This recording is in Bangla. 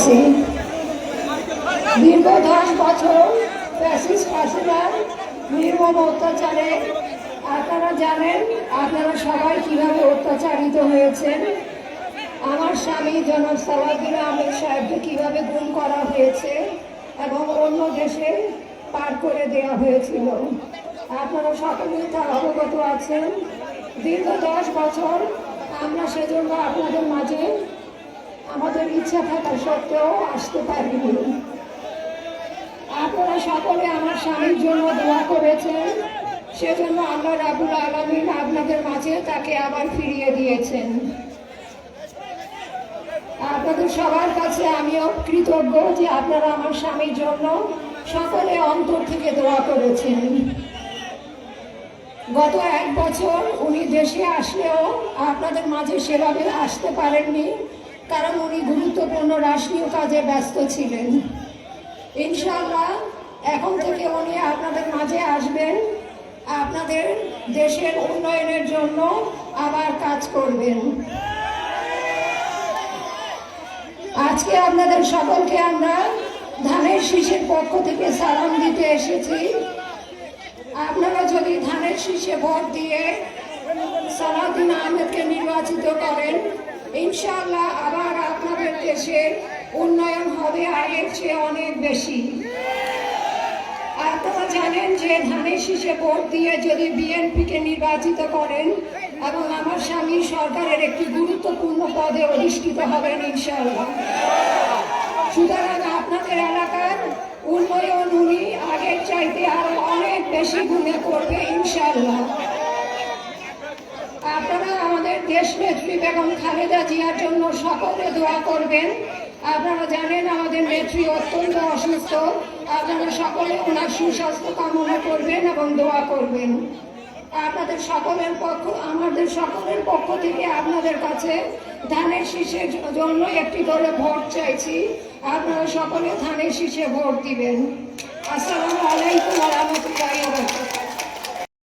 করেছি। দীর্ঘ 10 বছর ফ্যাসিস্ট হাসিনার নির্মম অত্যাচারে আপনারা জানেন, আপনারা সবাই কিভাবে অত্যাচারিত হয়েছেন। আমার স্বামী জনাব সালাউদ্দিন আহমেদ সাহেবকে কিভাবে গুম করা হয়েছে এবং অন্য দেশে পার করে দেওয়া হয়েছিল, আপনারা সকলেই তা অবগত আছেন। দীর্ঘ 10 বছর আমরা সেজন্য আপনাদের মাঝে আমাদের ইচ্ছা থাকা সত্ত্বেও আসতে পারিনি। আপনারা সকলে আমার স্বামীর জন্য দোয়া করেছেন, সেজন্য আল্লাহ রাব্বুল আলামিন আপনাদের মাঝে তাকে আবার ফিরিয়ে দিয়েছেন। আপনাদের সবার কাছে আমিও কৃতজ্ঞ যে আপনারা আমার স্বামীর জন্য সকলে অন্তর থেকে দোয়া করেছেন। গত 1 বছর উনি দেশে আসলেও আপনাদের মাঝে সেভাবে আসতে পারেননি, কারণ উনি গুরুত্বপূর্ণ রাষ্ট্রীয় কাজে ব্যস্ত ছিলেন। ইনশাআল্লাহ এখন থেকে উনি আপনাদের মাঝে আসবেন, আপনাদের দেশের উন্নয়নের জন্য আবার কাজ করবেন। আজকে আপনাদের সকলকে আমরা ধানের শীষের পক্ষ থেকে সালাম দিতে এসেছি। আপনারা যদি ধানের শীষে ভোট দিয়ে সালাউদ্দিন আহমেদকে নির্বাচিত করেন, ইনশাআল্লাহ আবার আপনাদের দেশের উন্নয়ন হবে আগের চেয়ে অনেক বেশি। আপনারা জানেন যে ধানের শীষে ভোট দিয়ে যদি বিএনপিকে নির্বাচিত করেন এবং আমার স্বামী সরকারের একটি গুরুত্বপূর্ণ পদে অধিষ্ঠিত হবেন ইনশাআল্লাহ। সুতরাং আপনাদের এলাকার উন্নয়ন উনি আগের চাইতে আরো অনেক বেশি গুণে করবে ইনশাআল্লাহ। আপনারা আমাদের দেশ নেত্রী বেগম খালেদা জিয়ার জন্য সকলে দোয়া করবেন। আপনারা জানেন আমাদের নেত্রী অত্যন্ত অসুস্থ, আপনারা সকলে ওনার সুস্বাস্থ্য কামনা করবেন এবং দোয়া করবেন। আপনাদের সকলের আমাদের সকলের পক্ষ থেকে আপনাদের কাছে ধানের শীষের জন্য একটি করে ভোট চাইছি। আপনারা সকলে ধানের শীষে ভোট দিবেন। আসসালামু আলাইকুম ওয়া রাহমাতুল্লাহি ওয়া বারাকাতুহু।